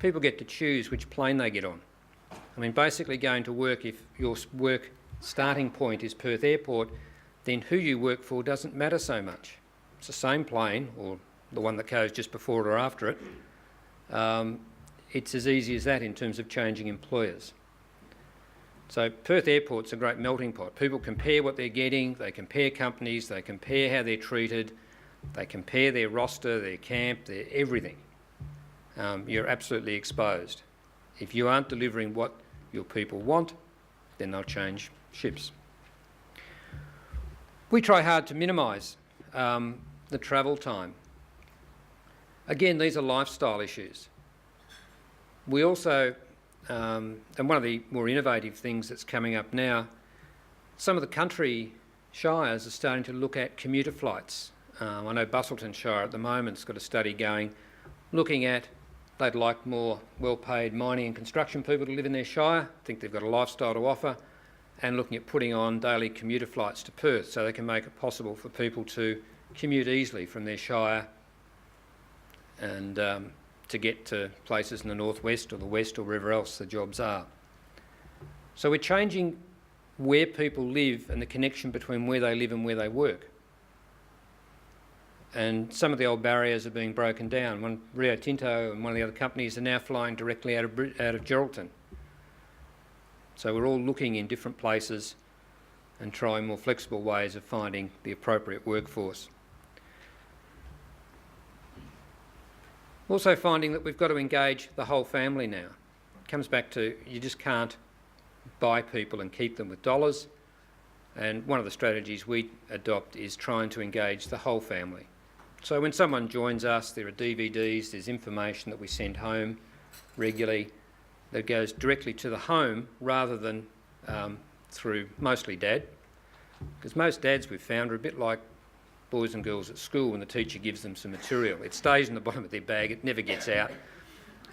people get to choose which plane they get on. I mean, basically going to work, if your work starting point is Perth Airport, then who you work for doesn't matter so much. It's the same plane, or the one that goes just before it or after it. It's as easy as that in terms of changing employers. So Perth Airport's a great melting pot. People compare what they're getting, they compare companies, they compare how they're treated, they compare their roster, their camp, their everything. You're absolutely exposed. If you aren't delivering what your people want, then they'll change ships. We try hard to minimise the travel time. Again, these are lifestyle issues. We also, and one of the more innovative things that's coming up now, some of the country shires are starting to look at commuter flights. I know Busselton Shire at the moment's got a study going, looking at they'd like more well-paid mining and construction people to live in their shire, think they've got a lifestyle to offer, and looking at putting on daily commuter flights to Perth so they can make it possible for people to commute easily from their shire and to get to places in the northwest or the west or wherever else the jobs are. So we're changing where people live and the connection between where they live and where they work. And some of the old barriers are being broken down. Rio Tinto and one of the other companies are now flying directly out of Geraldton. So we're all looking in different places and trying more flexible ways of finding the appropriate workforce. Also finding that we've got to engage the whole family now. It comes back to you just can't buy people and keep them with dollars. And one of the strategies we adopt is trying to engage the whole family. So when someone joins us, there are DVDs, there's information that we send home regularly that goes directly to the home rather than through mostly Dad. Because most dads we've found are a bit like boys and girls at school when the teacher gives them some material. It stays in the bottom of their bag, it never gets out,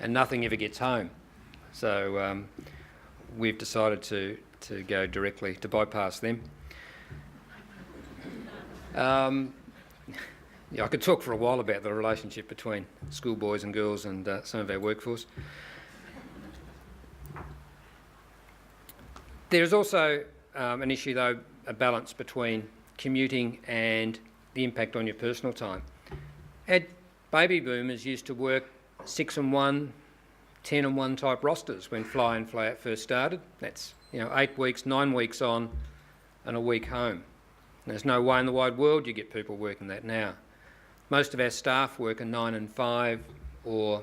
and nothing ever gets home. So we've decided to go directly, to bypass them. Yeah, I could talk for a while about the relationship between schoolboys and girls and some of our workforce. There is also an issue, though, a balance between commuting and the impact on your personal time. Our baby boomers used to work 6 and 1, 10 and 1 type rosters when fly in, fly out first started. That's 8 weeks, 9 weeks on and a week home. There's no way in the wide world you get people working that now. Most of our staff work a 9 and 5 or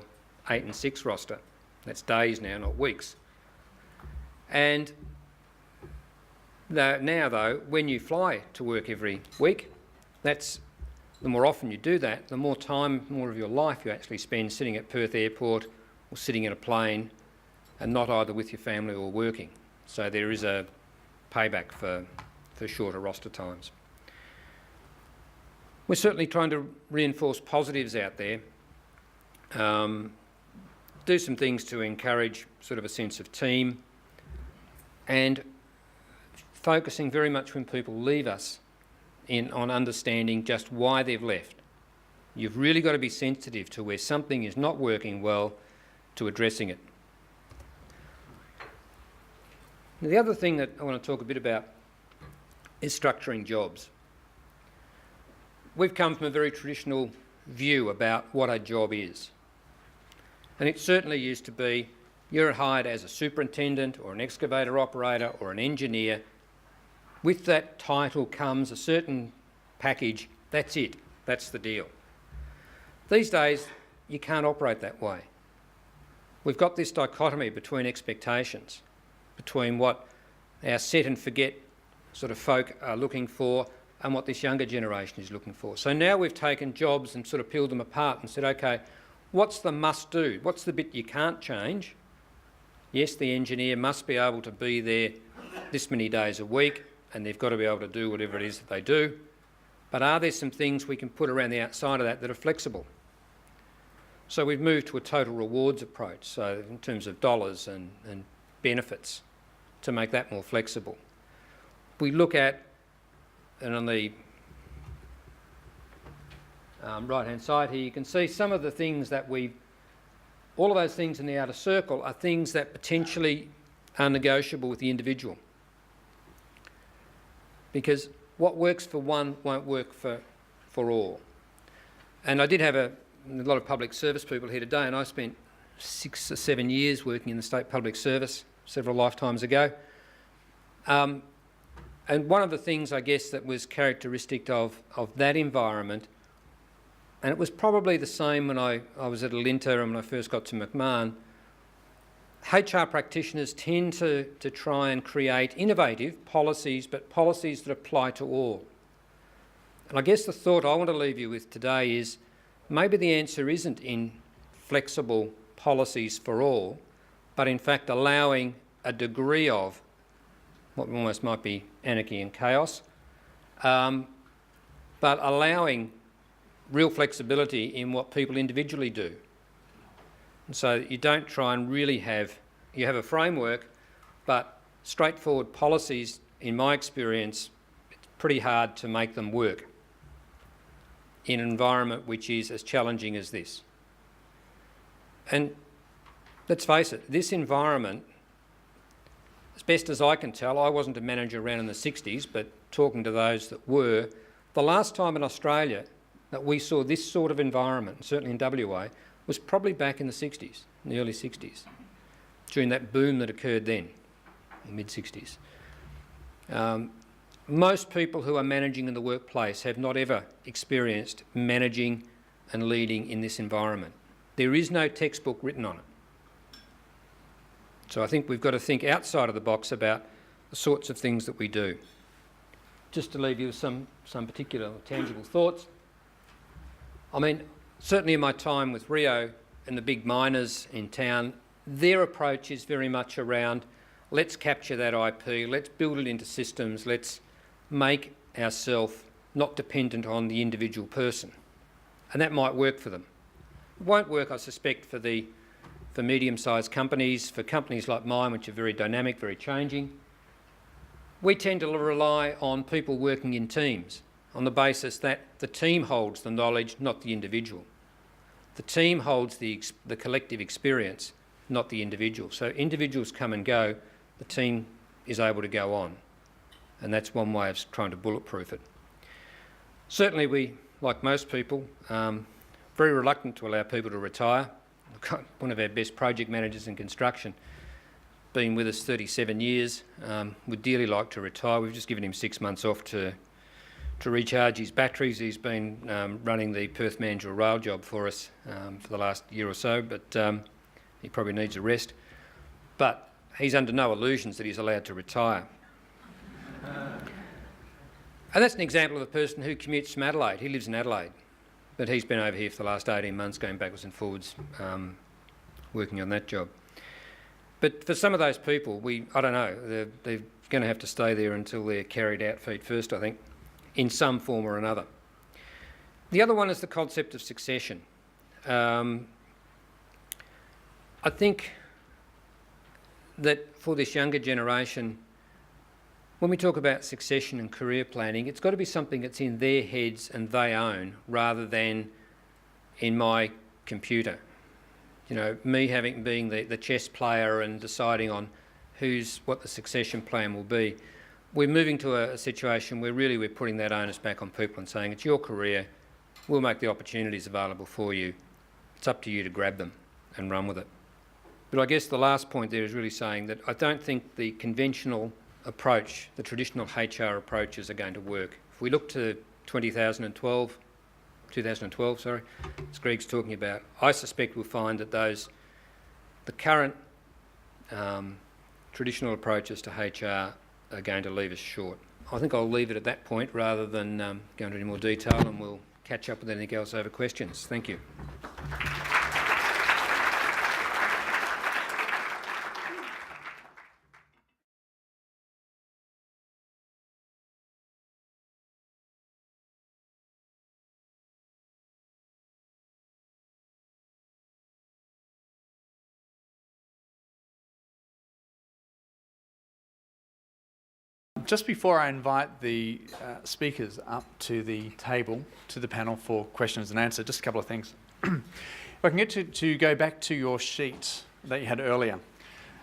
8 and 6 roster. That's days now, not weeks. And now, though, when you fly to work every week, the more often you do that, the more time, more of your life you actually spend sitting at Perth Airport or sitting in a plane and not either with your family or working. So there is a payback for shorter roster times. We're certainly trying to reinforce positives out there, do some things to encourage sort of a sense of team, and focusing very much when people leave us on understanding just why they've left. You've really got to be sensitive to where something is not working well to addressing it. Now, the other thing that I want to talk a bit about is structuring jobs. We've come from a very traditional view about what a job is. And it certainly used to be you're hired as a superintendent or an excavator operator or an engineer. With that title comes a certain package. That's it. That's the deal. These days, you can't operate that way. We've got this dichotomy between expectations, between what our set and forget sort of folk are looking for and what this younger generation is looking for. So now we've taken jobs and sort of peeled them apart and said, okay, what's the must do? What's the bit you can't change? Yes, the engineer must be able to be there this many days a week and they've got to be able to do whatever it is that they do. But are there some things we can put around the outside of that are flexible? So we've moved to a total rewards approach, so in terms of dollars and benefits, to make that more flexible. We look at, and on the right-hand side here, you can see some of the things that we've all of those things in the outer circle are things that potentially are negotiable with the individual. Because what works for one won't work for all. And I did have a lot of public service people here today, and I spent 6 or 7 years working in the state public service several lifetimes ago. And one of the things, I guess, that was characteristic of that environment, and it was probably the same when I was at Alinta and when I first got to McMahon, HR practitioners tend to try and create innovative policies, but policies that apply to all. And I guess the thought I want to leave you with today is maybe the answer isn't in flexible policies for all, but in fact allowing a degree of what almost might be anarchy and chaos, but allowing real flexibility in what people individually do. And so you don't try and really you have a framework, but straightforward policies, in my experience, it's pretty hard to make them work in an environment which is as challenging as this. And let's face it, this environment, as best as I can tell, I wasn't a manager around in the 60s, but talking to those that were, the last time in Australia that we saw this sort of environment, certainly in WA, was probably back in the 60s, in the early 60s, during that boom that occurred then, in the mid-60s. Most people who are managing in the workplace have not ever experienced managing and leading in this environment. There is no textbook written on it. So I think we've got to think outside of the box about the sorts of things that we do. Just to leave you with some particular tangible thoughts. I mean, certainly in my time with Rio and the big miners in town, their approach is very much around, let's capture that IP, let's build it into systems, let's make ourselves not dependent on the individual person. And that might work for them. It won't work, I suspect, for medium-sized companies, for companies like mine, which are very dynamic, very changing. We tend to rely on people working in teams on the basis that the team holds the knowledge, not the individual. The team holds the collective experience, not the individual. So individuals come and go, the team is able to go on. And that's one way of trying to bulletproof it. Certainly we, like most people, very reluctant to allow people to retire. One of our best project managers in construction, been with us 37 years, would dearly like to retire. We've just given him 6 months off to recharge his batteries. He's been running the Perth Mandurah rail job for us for the last year or so, but he probably needs a rest. But he's under no illusions that he's allowed to retire. And that's an example of a person who commutes from Adelaide. He lives in Adelaide, but he's been over here for the last 18 months, going backwards and forwards, working on that job. But for some of those people, I don't know, they're going to have to stay there until they're carried out feet first, I think, in some form or another. The other one is the concept of succession. I think that for this younger generation, when we talk about succession and career planning, it's got to be something that's in their heads and they own, rather than in my computer. You know, me being the chess player and deciding on what the succession plan will be. We're moving to a situation where really we're putting that onus back on people and saying, it's your career, we'll make the opportunities available for you. It's up to you to grab them and run with it. But I guess the last point there is really saying that I don't think the conventional approach, the traditional HR approaches, are going to work. If we look to 2012, as Greg's talking about, I suspect we'll find that the current traditional approaches to HR are going to leave us short. I think I'll leave it at that point rather than go into any more detail, and we'll catch up with anything else over questions. Thank you. Just before I invite the speakers up to the table, to the panel for questions and answers, just a couple of things. If I can get to go back to your sheet that you had earlier.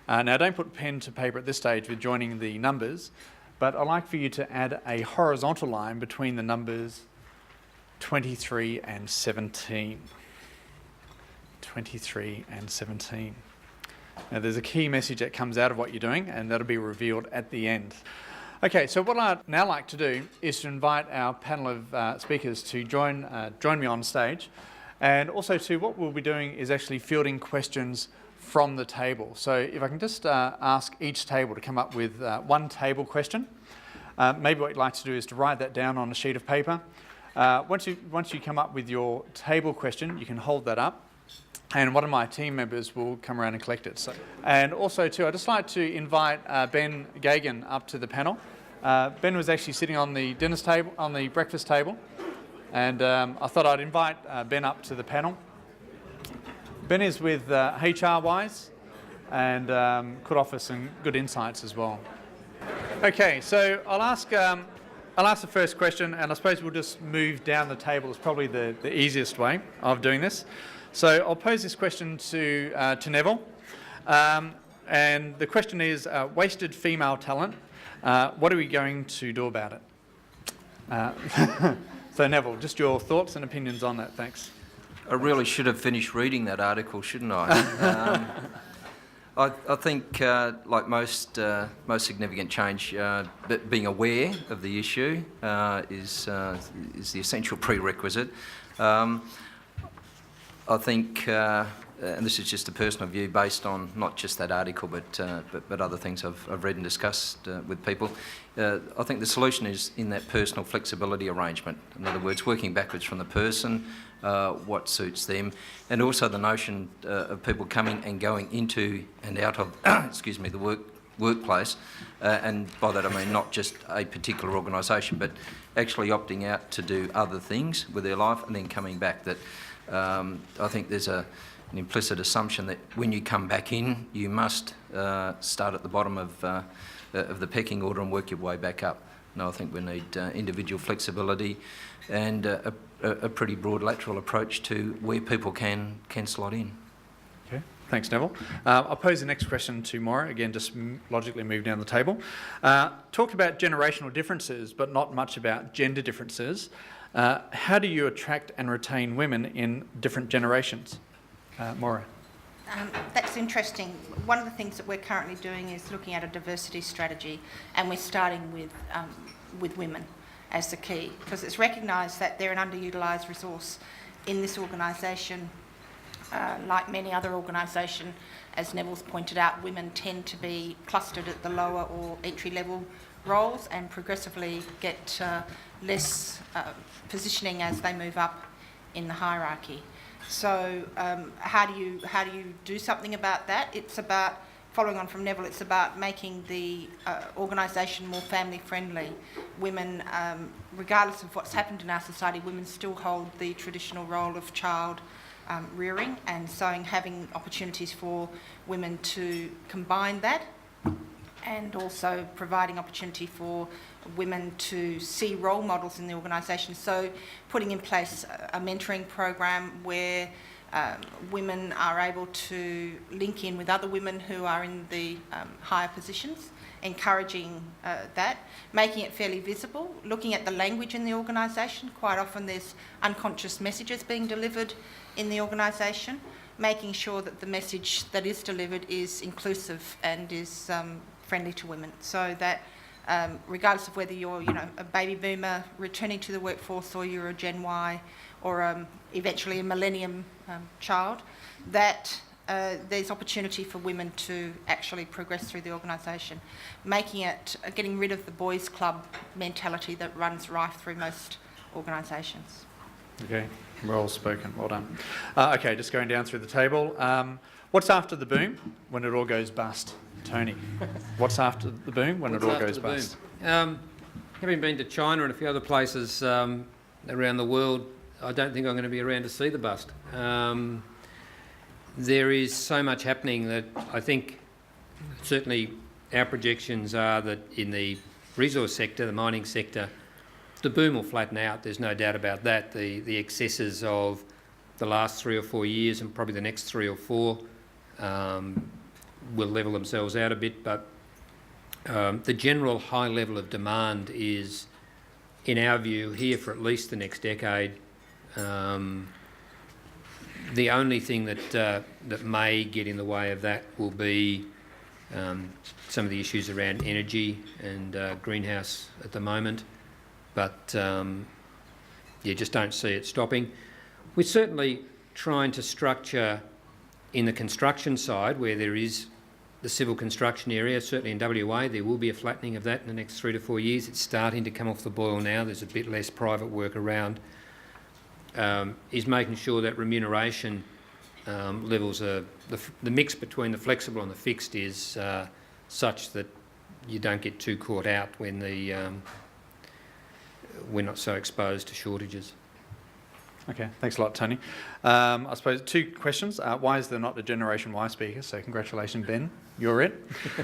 Now, don't put pen to paper at this stage with joining the numbers, but I'd like for you to add a horizontal line between the numbers 23 and 17. 23 and 17. Now, there's a key message that comes out of what you're doing, and that'll be revealed at the end. Okay, so what I'd now like to do is to invite our panel of speakers to join me on stage. And also, too, what we'll be doing is actually fielding questions from the table. So if I can just ask each table to come up with one table question. Maybe what you'd like to do is to write that down on a sheet of paper. Once you come up with your table question, you can hold that up, and one of my team members will come around and collect it. So, and also, too, I'd just like to invite Ben Gagan up to the panel. Ben was actually sitting on the breakfast table, and I thought I'd invite Ben up to the panel. Ben is with HRWise and could offer some good insights as well. Okay, so I'll ask the first question, and I suppose we'll just move down the table. It's probably the easiest way of doing this. So I'll pose this question to Neville, and the question is wasted female talent. What are we going to do about it? So Neville, just your thoughts and opinions on that. Thanks. I really should have finished reading that article, shouldn't I? I think, like most significant change, being aware of the issue is the essential prerequisite. I think, and this is just a personal view based on not just that article, but other things I've read and discussed with people. I think the solution is in that personal flexibility arrangement. In other words, working backwards from the person, what suits them, and also the notion of people coming and going into and out of, the workplace, and by that I mean not just a particular organisation, but actually opting out to do other things with their life and then coming back. That I think there's an implicit assumption that when you come back in, you must start at the bottom of the pecking order and work your way back up. No, I think we need individual flexibility and a pretty broad lateral approach to where people can slot in. Okay, thanks, Neville. I'll pose the next question to Maura. Again, just logically move down the table. Talked about generational differences, but not much about gender differences. How do you attract and retain women in different generations? Maura. That's interesting. One of the things that we're currently doing is looking at a diversity strategy, and we're starting with women as the key, because it's recognised that they're an underutilised resource in this organisation. Like many other organisations, as Neville's pointed out, women tend to be clustered at the lower or entry-level roles and progressively get less positioning as they move up in the hierarchy. So how do you do something about that? It's about, following on from Neville, it's about making the organisation more family friendly. Women, regardless of what's happened in our society, women still hold the traditional role of child rearing, and so having opportunities for women to combine that, and also providing opportunity for women to see role models in the organisation. So putting in place a mentoring program where women are able to link in with other women who are in the higher positions, encouraging that, making it fairly visible, looking at the language in the organisation. Quite often there's unconscious messages being delivered in the organisation, making sure that the message that is delivered is inclusive and is friendly to women, so that regardless of whether you're a baby boomer returning to the workforce, or you're a Gen Y, or eventually a millennium child, that there's opportunity for women to actually progress through the organisation, getting rid of the boys' club mentality that runs rife through most organisations. Okay, well spoken, well done. Okay, just going down through the table. What's after the boom when it all goes bust? Tony, what's after the boom when it all goes bust? Having been to China and a few other places around the world, I don't think I'm going to be around to see the bust. There is so much happening that I think certainly our projections are that in the resource sector, the mining sector, the boom will flatten out. There's no doubt about that. The excesses of the last 3 or 4 years, and probably the next 3 or 4 will level themselves out a bit, but the general high level of demand is, in our view, here for at least the next decade. The only thing that may get in the way of that will be some of the issues around energy and greenhouse at the moment, but you just don't see it stopping. We're certainly trying to structure in the construction side, where there is the civil construction area, certainly in WA, there will be a flattening of that in the next 3 to 4 years. It's starting to come off the boil now. There's a bit less private work around. Is making sure that remuneration levels are, the mix between the flexible and the fixed is such that you don't get too caught out when we're not so exposed to shortages. Okay, thanks a lot, Tony. I suppose 2 questions. Why is there not a Generation Y speaker? So congratulations, Ben, you're it.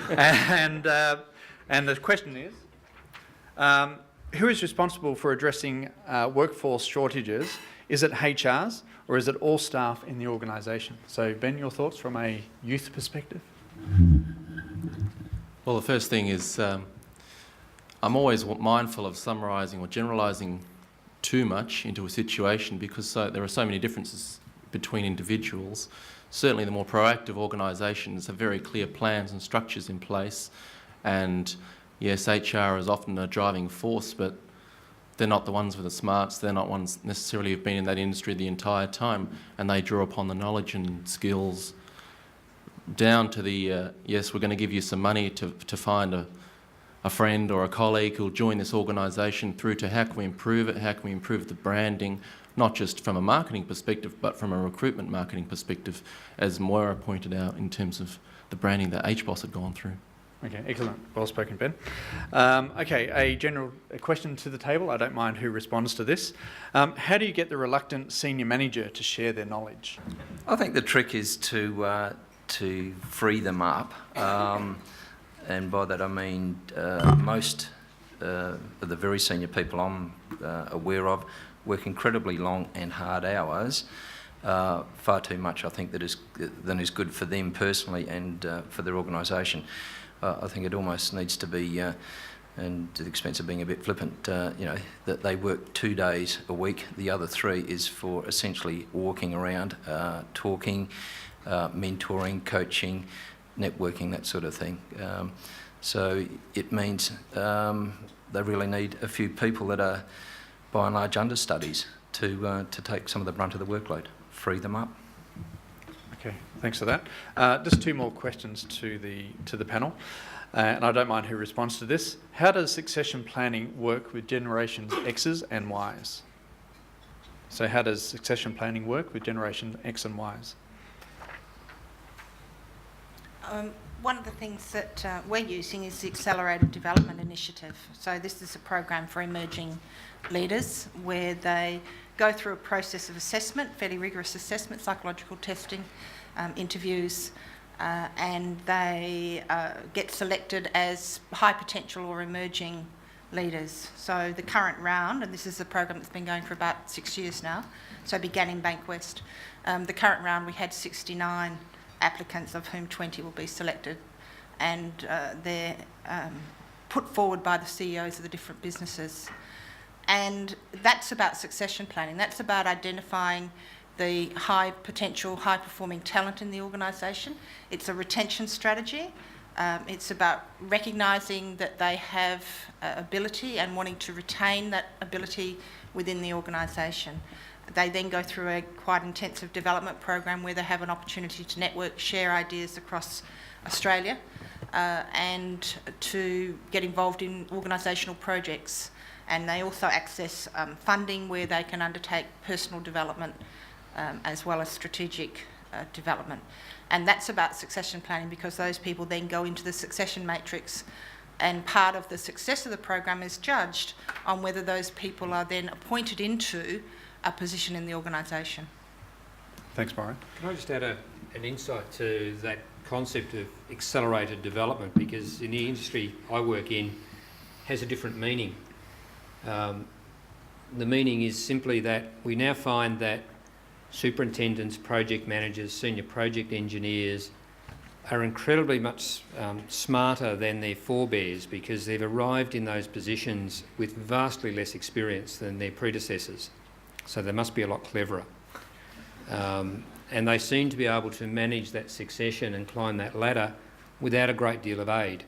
And the question is, who is responsible for addressing workforce shortages? Is it HRs or is it all staff in the organisation? So Ben, your thoughts from a youth perspective? Well, the first thing is I'm always mindful of summarising or generalising too much into a situation, because there are so many differences between individuals. Certainly the more proactive organisations have very clear plans and structures in place, and yes, HR is often a driving force, but they're not the ones with the smarts, they're not ones necessarily who've been in that industry the entire time, and they draw upon the knowledge and skills down to the, yes, we're going to give you some money to find a friend or a colleague who'll join this organisation, through to how can we improve it, how can we improve the branding, not just from a marketing perspective, but from a recruitment marketing perspective, as Moira pointed out in terms of the branding that HBOS had gone through. Okay, excellent. Well spoken, Ben. Okay, a question to the table. I don't mind who responds to this. How do you get the reluctant senior manager to share their knowledge? I think the trick is to free them up. And by that I mean most of the very senior people I'm aware of work incredibly long and hard hours, far too much, I think, than is good for them personally and for their organisation. I think it almost needs to be, and to the expense of being a bit flippant, that they work 2 days a week. The other 3 is for essentially walking around, talking, mentoring, coaching, networking, that sort of thing. So it means they really need a few people that are, by and large, understudies to take some of the brunt of the workload, free them up. Okay, thanks for that. Just 2 more questions to the panel, and I don't mind who responds to this. How does succession planning work with generations X's and Y's? So how does succession planning work with generation X and Y's? One of the things that we're using is the Accelerated Development Initiative. So this is a program for emerging leaders where they go through a process of assessment, fairly rigorous assessment, psychological testing, interviews, and they get selected as high potential or emerging leaders. So the current round, and this is a program that's been going for about 6 years now, so it began in Bankwest. The current round, we had 69 applicants, of whom 20 will be selected, and they're put forward by the CEOs of the different businesses. And that's about succession planning. That's about identifying the high potential, high performing talent in the organisation. It's a retention strategy. It's about recognising that they have ability and wanting to retain that ability within the organisation. They then go through a quite intensive development program where they have an opportunity to network, share ideas across Australia, and to get involved in organisational projects. And they also access funding where they can undertake personal development as well as strategic development. And that's about succession planning, because those people then go into the succession matrix, and part of the success of the program is judged on whether those people are then appointed into a position in the organisation. Thanks, Moira. Can I just add an insight to that concept of accelerated development, because in the industry I work in has a different meaning. The meaning is simply that we now find that superintendents, project managers, senior project engineers are incredibly much smarter than their forebears because they've arrived in those positions with vastly less experience than their predecessors. So they must be a lot cleverer. And they seem to be able to manage that succession and climb that ladder without a great deal of aid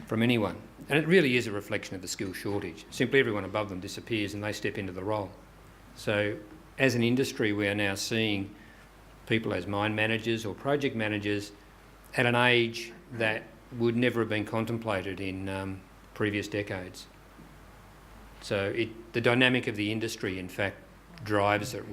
from anyone. And it really is a reflection of the skill shortage. Simply everyone above them disappears and they step into the role. So as an industry, we are now seeing people as mine managers or project managers at an age that would never have been contemplated in previous decades. So the dynamic of the industry, in fact, drives it.